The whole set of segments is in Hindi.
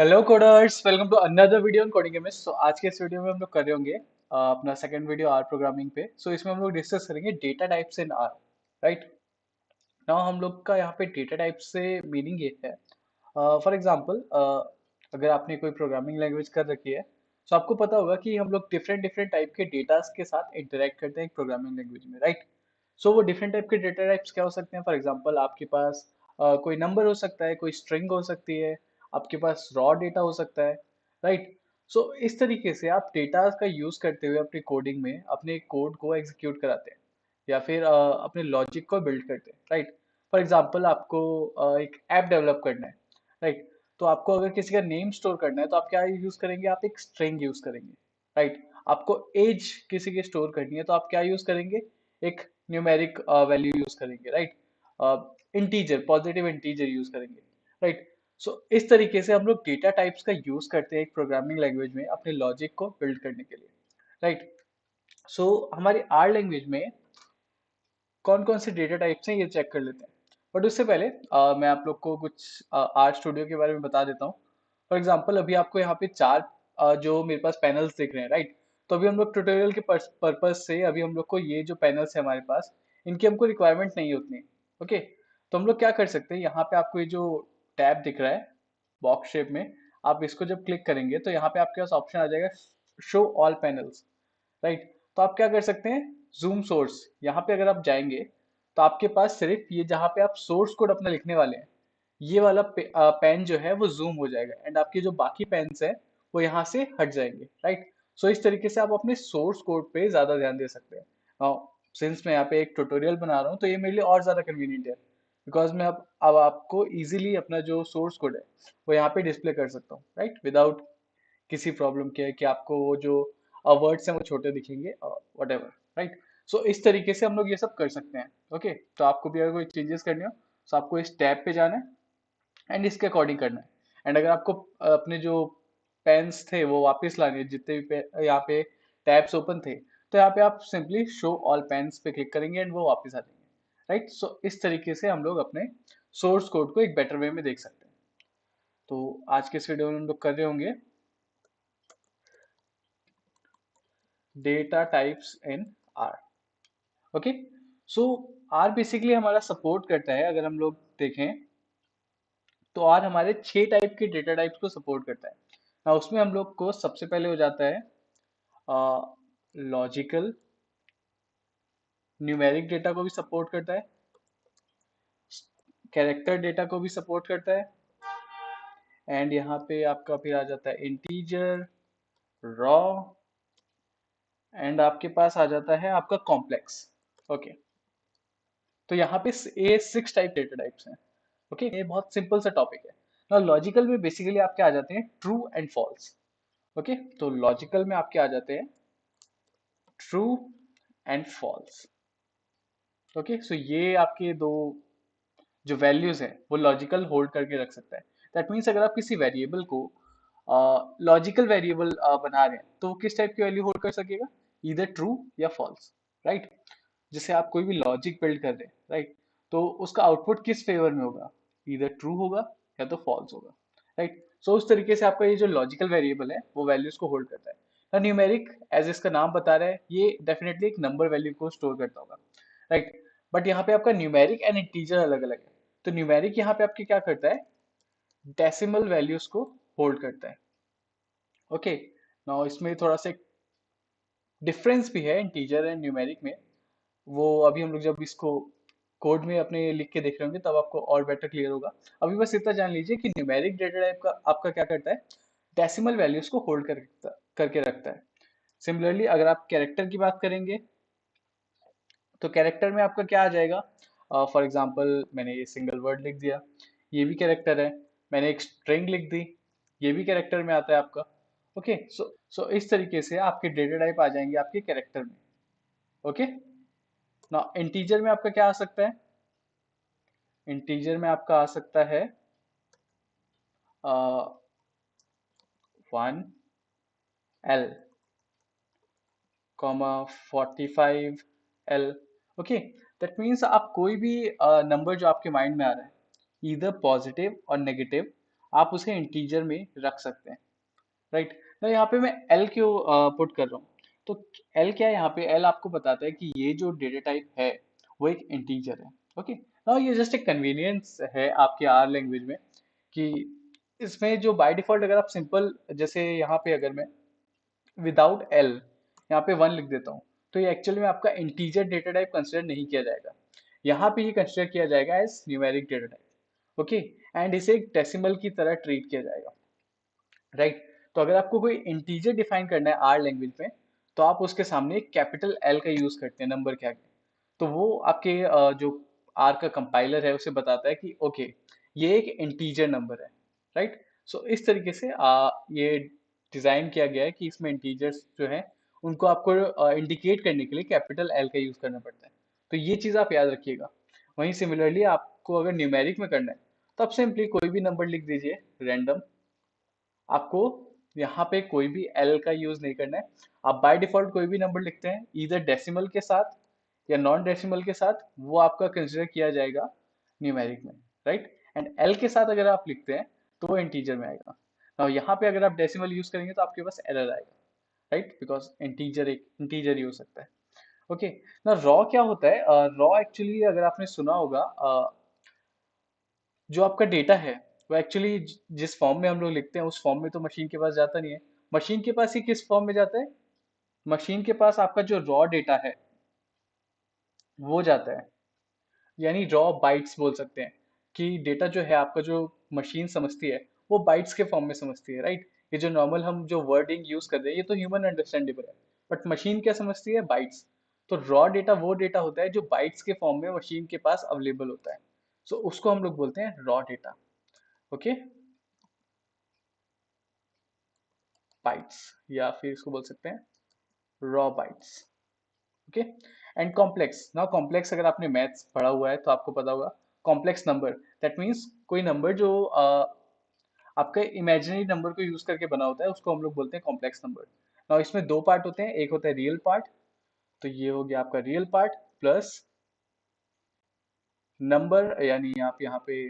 Hello coders, welcome to another video on coding MS. So आज के इस वीडियो में हम लोग कर रहे होंगे अपना सेकंड वीडियो आर प्रोग्रामिंग पे। सो इसमें हम लोग डिस्कस करेंगे data types in are. Right now हम लोग का यहाँ पे डेटा टाइप से मीनिंग ये है। फॉर एग्जांपल, अगर आपने कोई प्रोग्रामिंग लैंग्वेज कर रखी है तो आपको पता होगा कि हम लोग डिफरेंट डिफरेंट टाइप के डेटास के साथ इंटरेक्ट करते हैं एक प्रोग्रामिंग लैंग्वेज में। राइट सो वो डिफरेंट टाइप के डेटा टाइप्स क्या हो सकते हैं? फॉर एग्जांपल, आपके पास कोई नंबर हो सकता है, कोई स्ट्रिंग हो सकती है, आपके पास रॉ डेटा हो सकता है। राइट सो इस तरीके से आप डेटा का यूज करते हुए अपनी कोडिंग में अपने कोड को एग्जीक्यूट कराते हैं या फिर अपने लॉजिक को बिल्ड करते हैं। राइट फॉर एग्जांपल, आपको एक ऐप डेवलप करना है। राइट तो आपको अगर किसी का नेम स्टोर करना है तो आप क्या यूज करेंगे? आप एक स्ट्रिंग यूज करेंगे। राइट आपको एज किसी की स्टोर करनी है तो आप क्या यूज करेंगे? एक न्यूमेरिक वैल्यू यूज करेंगे। Right integer, positive integer use करेंगे। राइट सो इस तरीके से हम लोग डेटा टाइप्स का यूज करते हैं एक प्रोग्रामिंग लैंग्वेज में अपने लॉजिक को बिल्ड करने के लिए। राइट सो हमारी आर लैंग्वेज में कौन कौन से डेटा टाइप्स हैं ये चेक कर लेते हैं। बट उससे पहले मैं आप लोग को कुछ आर स्टूडियो के बारे में बता देता हूँ। फॉर एग्जांपल, अभी आपको यहाँ पे चार जो मेरे पास पैनल्स दिख रहे हैं। राइट तो अभी हम लोग ट्यूटोरियल के पर्पज से अभी हम लोग को ये जो पैनल्स है हमारे पास, इनकी हमको रिक्वायरमेंट नहीं उतनी। ओके तो हम लोग क्या कर सकते हैं, यहाँ पे आपको ये जो टैब दिख रहा है बॉक्स शेप में, आप इसको जब क्लिक करेंगे तो यहाँ पे आपके पास ऑप्शन आ जाएगा शो ऑल पैनल्स। राइट तो आप क्या कर सकते हैं, जूम सोर्स, यहाँ पे अगर आप जाएंगे तो आपके पास सिर्फ ये जहाँ पे आप सोर्स कोड अपना लिखने वाले हैं, ये वाला पेन जो है वो जूम हो जाएगा एंड आपके जो बाकी पेन्स है वो यहाँ से हट जाएंगे। राइट सो इस तरीके से आप अपने सोर्स कोड पे ज्यादा ध्यान दे सकते हैं। नाउ सिंस मैं यहाँ पे एक ट्यूटोरियल बना रहा हूँ तो ये मेरे लिए और ज्यादा कन्वीनियंट है, बिकॉज मैं अब आपको इजीली अपना जो सोर्स कोड है वो यहाँ पे डिस्प्ले कर सकता हूँ। राइट विदाउट किसी प्रॉब्लम के है कि आपको वो जो वर्ड्स हैं वो छोटे दिखेंगे, वट एवर। राइट सो इस तरीके से हम लोग ये सब कर सकते हैं। ओके तो आपको भी अगर कोई चेंजेस करनी हो तो आपको इस टैब पे जाना है एंड इसके अकॉर्डिंग करना है। एंड अगर आपको अपने जो पेन्स थे वो वापस लाने हैं, जितने भी यहाँ पे टैब्स ओपन थे, तो यहाँ पे आप सिंपली शो ऑल पेन्स पे क्लिक करेंगे एंड वो वापस आ जाएंगे। राइट सो इस तरीके से हम लोग अपने सोर्स कोड को एक बेटर वे में देख सकते हैं। तो आज के इस वीडियो में हम लोग कर रहे होंगे data types in R. Okay so R basically हमारा सपोर्ट करता है, अगर हम लोग देखें तो आर हमारे 6 टाइप के डेटा टाइप्स को सपोर्ट करता है ना। उसमें हम लोग को सबसे पहले हो जाता है लॉजिकल, न्यूमेरिक डेटा को भी सपोर्ट करता है, कैरेक्टर डेटा को भी सपोर्ट करता है, एंड यहाँ पे आपका फिर आ जाता है इंटीजर, रॉ, एंड आपके पास आ जाता है आपका कॉम्प्लेक्स। ओके तो यहाँ पे ये 6 टाइप डेटा टाइप्स हैं। ओके ये बहुत सिंपल सा टॉपिक है ना। लॉजिकल में बेसिकली आपके आ जाते हैं ट्रू एंड फॉल्स। ओके तो लॉजिकल में आपके आ जाते हैं true and false. Okay so ये आपके दो जो वैल्यूज हैं वो लॉजिकल होल्ड करके रख सकता है। दैट मीन्स अगर आप किसी वेरिएबल को लॉजिकल वेरिएबल बना रहे हैं तो वो किस टाइप की वैल्यू होल्ड कर सकेगा? इधर ट्रू या फॉल्स। राइट जैसे आप कोई भी लॉजिक बिल्ड कर रहे हैं, राइट तो उसका आउटपुट किस फेवर में होगा? इधर ट्रू होगा या तो फॉल्स होगा। राइट सो उस तरीके से आपका ये जो लॉजिकल वेरिएबल है वो वैल्यूज को होल्ड करता है। न्यूमेरिक, एज इसका नाम बता रहा है, ये डेफिनेटली एक नंबर वैल्यू को स्टोर करता होगा। राइट बट यहाँ पे आपका न्यूमेरिक एंड इंटीजर अलग अलग है। तो न्यूमेरिक यहाँ पे आपके क्या करता है? डेसिमल वैल्यूज को होल्ड करता है। ओके नाउ इसमें थोड़ा सा डिफरेंस भी है इंटीजर एंड न्यूमेरिक में। वो अभी हम लोग जब इसको कोड में अपने लिख के देख रहे होंगे तब आपको और बेटर क्लियर होगा। अभी बस इतना जान लीजिए कि न्यूमेरिक डेटा टाइप का आपका क्या करता है? डेसिमल वैल्यूज को होल्ड करके रखता है। सिमिलरली अगर आप कैरेक्टर की बात करेंगे तो कैरेक्टर में आपका क्या आ जाएगा? फॉर एग्जाम्पल, मैंने ये सिंगल वर्ड लिख दिया, ये भी कैरेक्टर है। मैंने एक स्ट्रिंग लिख दी, ये भी कैरेक्टर में आता है आपका। ओके सो इस तरीके से आपके डेटा टाइप आ जाएंगे आपके कैरेक्टर में। ओके ना इंटीजर में आपका क्या आ सकता है? इंटीजर में आपका आ सकता है 1L, 45L। Okay that means आप कोई भी नंबर जो आपके माइंड में आ रहा है, इधर पॉजिटिव और नेगेटिव, आप उसे इंटीजर में रख सकते हैं, राइट। तो यहाँ पे मैं एल क्यों पुट कर रहा हूँ, तो एल क्या है, यहाँ पे एल आपको बताता है कि ये जो डेटा टाइप है वो एक इंटीजर है। ओके, ना ये जस्ट एक कन्वीनियंस है आपके आर लैंग्वेज में कि इसमें जो बाय डिफॉल्ट अगर आप सिंपल, जैसे यहाँ पे अगर मैं विदाउट एल यहाँ पे वन लिख देता हूँ, तो ये एक्चुअली में आपका इंटीजर डेटा टाइप कंसिडर नहीं किया जाएगा। यहाँ पे ये कंसिडर किया जाएगा as numeric data type. Okay, and इसे एक डेसिमल की तरह ट्रीट किया जाएगा, राइट। तो अगर आपको कोई इंटीजर डिफाइन करना है आर लैंग्वेज में, तो आप उसके सामने कैपिटल एल का यूज करते हैं नंबर के आगे। तो वो आपके जो आर का कंपाइलर है उसे बताता है कि ओके, ये एक इंटीजर नंबर है, राइट। सो इस तरीके से ये डिजाइन किया गया है कि इसमें इंटीजर्स जो है उनको आपको इंडिकेट करने के लिए कैपिटल एल का यूज करना पड़ता है। तो ये चीज आप याद रखिएगा। वहीं सिमिलरली आपको अगर न्यूमेरिक में करना है, तो आप सिंपली कोई भी नंबर लिख दीजिए रैंडम। आपको यहाँ पे कोई भी एल का यूज नहीं करना है। आप बाय डिफॉल्ट कोई भी नंबर लिखते हैं इधर डेसिमल के साथ या नॉन डेसिमल के साथ, वो आपका कंसिडर किया जाएगा न्यूमेरिक में, राइट। एंड एल के साथ अगर आप लिखते हैं तो वो इंटीजर में आएगा। now यहाँ पे अगर आप डेसिमल यूज करेंगे तो आपके पास एरर आएगा, राइट, बिकॉज इंटीजर एक इंटीजर ही हो सकता है। ओके, ना रॉ क्या होता है, रॉ एक्चुअली अगर आपने सुना होगा, जो आपका डेटा है वो एक्चुअली जिस फॉर्म में हम लोग लिखते हैं उस फॉर्म में तो मशीन के पास जाता नहीं है। मशीन के पास ही किस फॉर्म में जाता है, मशीन के पास आपका जो रॉ डेटा है वो जाता है, यानी रॉ बाइट्स बोल सकते हैं कि डेटा जो है आपका, जो मशीन समझती है वो बाइट्स के फॉर्म में समझती है, राइट। ये जो नॉर्मल हम जो वर्डिंग यूज कर रहे हैं ये तो ह्यूमन अंडरस्टैंडेबल है, बट मशीन क्या समझती है, बाइट्स। तो रॉ डेटा वो डेटा होता है जो बाइट्स के फॉर्म में मशीन के पास अवेलेबल होता है। सो उसको हम लोग बोलते हैं रॉ डेटा। ओके, बाइट्स, या फिर इसको बोल सकते हैं raw bytes. Okay, and complex, ना कॉम्प्लेक्स अगर आपने मैथ्स पढ़ा हुआ है तो आपको पता होगा, कॉम्प्लेक्स नंबर दैट मीन्स कोई नंबर जो आपके इमेजिनरी नंबर को यूज करके बना होता है उसको हम लोग बोलते हैं कॉम्प्लेक्स नंबर। ना इसमें दो पार्ट होते हैं, एक होता है रियल पार्ट, तो ये हो गया आपका रियल पार्ट, प्लस नंबर, यानी आप यहाँ पे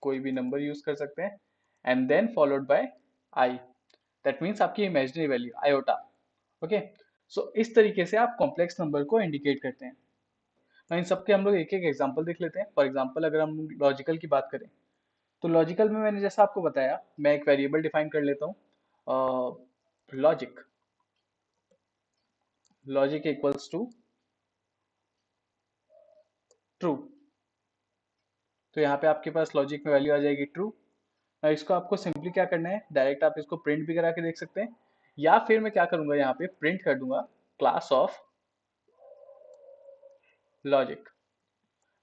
कोई भी नंबर यूज कर सकते हैं, and then followed by I, that means आपकी imaginary value iota. Okay, so इस तरीके से आप कॉम्प्लेक्स नंबर को इंडिकेट करते हैं। इन सबके हम लोग एक एक एग्जांपल देख लेते हैं। फॉर एग्जांपल अगर हम लॉजिकल की बात करें, तो लॉजिकल में मैंने जैसा आपको बताया, मैं एक वेरिएबल डिफाइन कर लेता हूँ, logic, logic equals to true. तो यहाँ पे आपके पास लॉजिक में वैल्यू आ जाएगी ट्रू। इसको आपको सिंपली क्या करना है, डायरेक्ट आप इसको प्रिंट भी करा के देख सकते हैं, या फिर मैं क्या करूंगा, यहाँ पे प्रिंट कर दूंगा class of logic.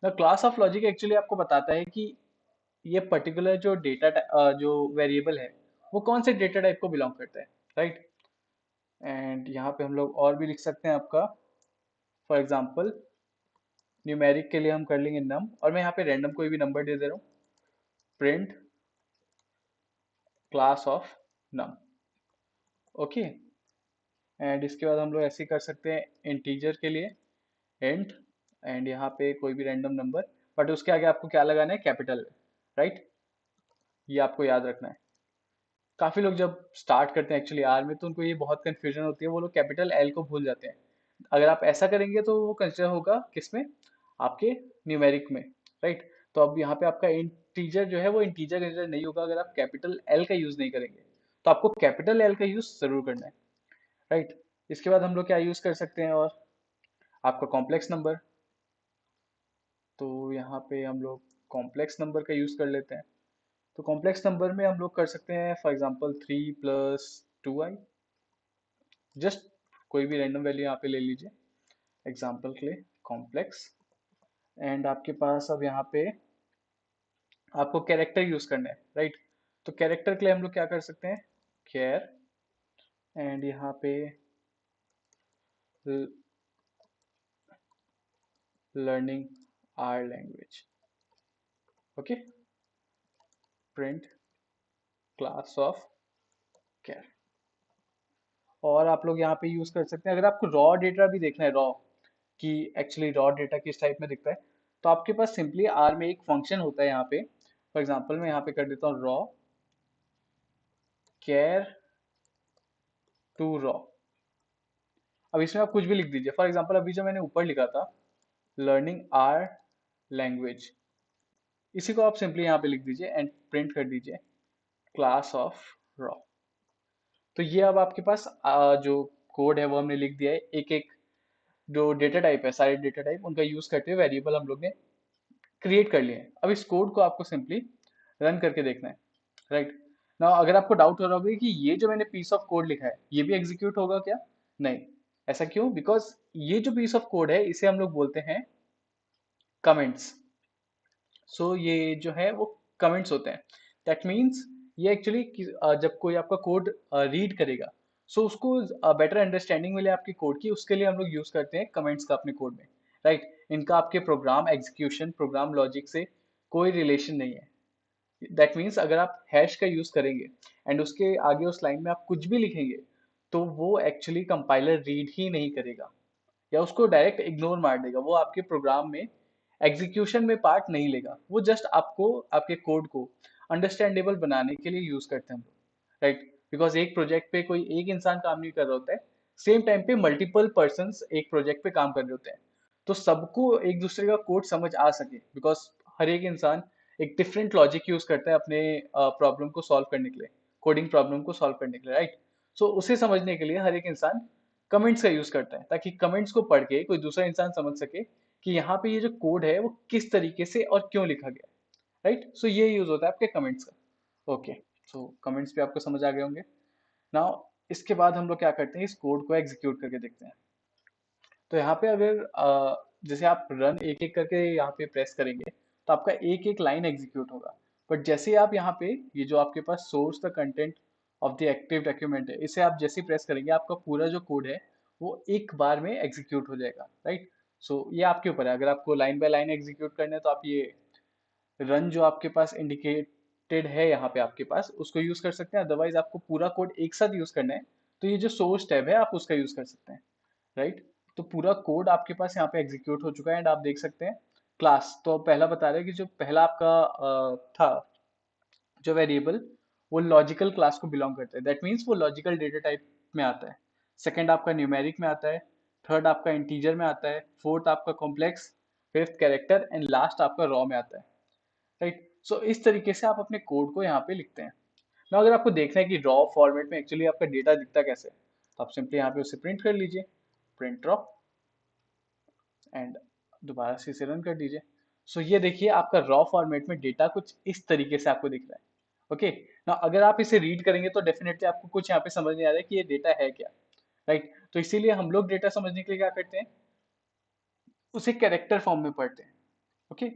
The class of logic actually आपको बताता है कि ये पर्टिकुलर जो डेटा जो वेरिएबल है वो कौन से डेटा टाइप को बिलोंग करता है, राइट। एंड यहाँ पे हम लोग और भी लिख सकते हैं आपका, फॉर एग्जांपल न्यूमेरिक के लिए हम कर लेंगे नम, और मैं यहाँ पे रैंडम कोई भी नंबर दे दे रहा हूँ, print class of num. Okay, and इसके बाद हम लोग ऐसे ही कर सकते हैं इंटीजर के लिए इंट, एंड यहाँ पे कोई भी रैंडम नंबर, बट उसके आगे आपको क्या लगाना है, कैपिटल, राइट। ये आपको याद रखना है। काफी लोग जब स्टार्ट करते हैं एक्चुअली आर में तो उनको ये बहुत कंफ्यूजन होती है, वो लोग कैपिटल एल को भूल जाते हैं। अगर आप ऐसा करेंगे तो वो कंसिडर होगा किसमें, आपके न्यूमेरिक में, राइट। तो अब यहाँ पे आपका इंटीजर जो है वो इंटीजर कंसिडर नहीं होगा अगर आप कैपिटल एल का यूज नहीं करेंगे। तो आपको कैपिटल एल का यूज जरूर करना है, राइट। इसके बाद हम लोग क्या यूज कर सकते हैं, और आपका कॉम्प्लेक्स नंबर, तो यहाँ पे हम लोग कॉम्प्लेक्स नंबर का यूज कर लेते हैं। तो कॉम्प्लेक्स नंबर में हम लोग कर सकते हैं फॉर एग्जांपल 3 + 2i, जस्ट कोई भी रैंडम वैल्यू यहाँ पे ले लीजिए एग्जांपल के लिए, कॉम्प्लेक्स। एंड आपके पास अब यहाँ पे आपको कैरेक्टर यूज करना है, राइट। तो कैरेक्टर के लिए हम लोग क्या कर सकते हैं, कैर, एंड यहाँ पे learning R language. Okay, print class of char. और आप लोग यहाँ पे यूज कर सकते हैं, अगर आपको रॉ डेटा भी देखना है, रॉ कि एक्चुअली रॉ डेटा किस टाइप में दिखता है, तो आपके पास सिंपली आर में एक फंक्शन होता है यहाँ पे, फॉर एग्जाम्पल मैं यहाँ पे कर देता हूँ रॉ केयर टू रॉ। अब इसमें आप कुछ भी लिख दीजिए। फॉर एग्जाम्पल अभी जो मैंने ऊपर लिखा था लर्निंग आर लैंग्वेज, इसी को आप सिंपली यहाँ पे लिख दीजिए एंड प्रिंट कर दीजिए क्लास ऑफ रॉ। तो ये अब आपके पास जो कोड है वो हमने लिख दिया है। एक एक जो डेटा टाइप है, सारे डेटा टाइप उनका यूज करते हुए वेरिएबल हम लोग ने क्रिएट कर लिए हैं। अब इस कोड को आपको सिंपली रन करके देखना है, राइट। ना अगर आपको डाउट हो रहा होगा कि ये जो मैंने पीस ऑफ कोड लिखा है ये भी एग्जीक्यूट होगा क्या, नहीं। ऐसा क्यों? बिकॉज ये जो पीस ऑफ कोड है इसे हम लोग बोलते हैं कमेंट्स। सो ये जो है वो कमेंट्स होते हैं। दैट मीन्स ये एक्चुअली जब कोई आपका कोड रीड करेगा, सो उसको बेटर अंडरस्टैंडिंग मिले आपके कोड की, उसके लिए हम लोग यूज करते हैं कमेंट्स का अपने कोड में, राइट। इनका आपके प्रोग्राम एग्जीक्यूशन, प्रोग्राम लॉजिक से कोई रिलेशन नहीं है। दैट मीन्स अगर आप हैश का यूज करेंगे एंड उसके आगे उस लाइन में आप कुछ भी लिखेंगे तो वो एक्चुअली कंपाइलर रीड ही नहीं करेगा या उसको डायरेक्ट इग्नोर मार देगा। वो आपके प्रोग्राम में एग्जीक्यूशन में पार्ट नहीं लेगा, वो जस्ट आपको आपके कोड को अंडरस्टैंडेबल बनाने के लिए यूज करते हैं हम लोग, राइट। बिकॉज एक प्रोजेक्ट पे कोई एक इंसान काम नहीं कर रहा होता है, सेम टाइम पे मल्टीपल पर्सन्स एक प्रोजेक्ट पे काम कर रहे होते हैं। तो सबको एक दूसरे का कोड समझ आ सके, बिकॉज हर एक इंसान एक डिफरेंट लॉजिक यूज करता है अपने प्रॉब्लम को सॉल्व करने के लिए, कोडिंग प्रॉब्लम को सॉल्व करने के लिए, राइट। सो उसे समझने के लिए हर एक इंसान कमेंट्स का यूज करता है, ताकि कमेंट्स को पढ़ के कोई दूसरा इंसान समझ सके कि यहाँ पे ये जो कोड है वो किस तरीके से और क्यों लिखा गया है, राइट। सो ये यूज होता है आपके कमेंट्स का। ओके, सो कमेंट्स भी आपको समझ आ गए होंगे। नाउ इसके बाद हम लोग क्या करते हैं, इस कोड को एग्जीक्यूट करके देखते हैं। तो यहाँ पे अगर जैसे आप रन एक एक करके यहाँ पे प्रेस करेंगे तो आपका एक एक लाइन एग्जीक्यूट होगा। बट जैसे ही आप यहाँ पे ये जो आपके पास source the content of the active document है, इसे आप जैसे प्रेस करेंगे आपका पूरा जो कोड है वो एक बार में एग्जीक्यूट हो जाएगा, राइट। सो ये आपके ऊपर है, अगर आपको लाइन बाय लाइन एग्जीक्यूट करना है तो आप ये रन जो आपके पास इंडिकेटेड है यहाँ पे आपके पास उसको यूज कर सकते हैं। अदरवाइज आपको पूरा कोड एक साथ यूज करना है तो ये जो सोर्स टैब है आप उसका यूज कर सकते हैं, राइट। तो पूरा कोड आपके पास यहाँ पे एग्जीक्यूट हो चुका है एंड आप देख सकते हैं क्लास तो पहला बता रहा है कि जो पहला आपका था जो वेरिएबल वो लॉजिकल क्लास को बिलोंग करता है। दैट मीन्स वो लॉजिकल डेटा टाइप में आता है। सेकंड आपका न्यूमेरिक में आता है, थर्ड आपका इंटीजर में आता है, फोर्थ आपका complex, fifth character and last आपका रॉ में आता है, राइट। सो इस तरीके से आप अपने कोड को यहाँ पे लिखते हैं। ना अगर आपको देखना है कि रॉ फॉर्मेट में एक्चुअली आपका डेटा दिखता कैसे है, तो आप सिंपली यहाँ पे उसे प्रिंट कर लीजिए, प्रिंट रॉ, एंड दोबारा से इसे रन कर दीजिए। सो ये देखिए आपका रॉ फॉर्मेट में डेटा कुछ इस तरीके से आपको दिख रहा है। ओके, ना अगर आप इसे रीड करेंगे तो डेफिनेटली आपको कुछ यहाँ पे समझ नहीं आ रहा है कि ये डेटा है क्या, राइट। तो इसीलिए हम लोग डेटा समझने के लिए क्या करते हैं, उसे कैरेक्टर फॉर्म में पढ़ते हैं। ओके,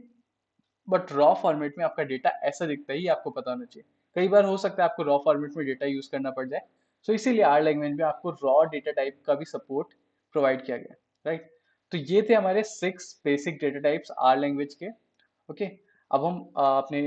बट रॉ फॉर्मेट में आपका डेटा ऐसा दिखता है, ये आपको पता होना चाहिए। कई बार हो सकता है आपको रॉ फॉर्मेट में डेटा यूज करना पड़ जाए, सो इसीलिए आर लैंग्वेज में आपको रॉ डेटा टाइप का भी सपोर्ट प्रोवाइड किया गया, राइट। तो ये थे हमारे 6 basic data types R language के। ओके, अब हम अपने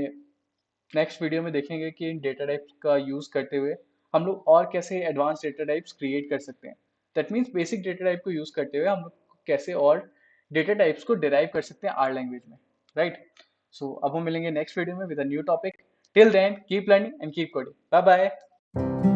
नेक्स्ट वीडियो में देखेंगे कि इन डेटा टाइप्स का यूज करते हुए हम लोग और कैसे एडवांस डेटा टाइप्स क्रिएट कर सकते हैं। That means basic data type को यूज करते हुए हम लोग कैसे और डेटा टाइप्स को डिराइव कर सकते हैं आर लैंग्वेज में, राइट। सो अब हम मिलेंगे नेक्स्ट वीडियो में with a new topic. Till then keep learning and keep coding. Bye bye.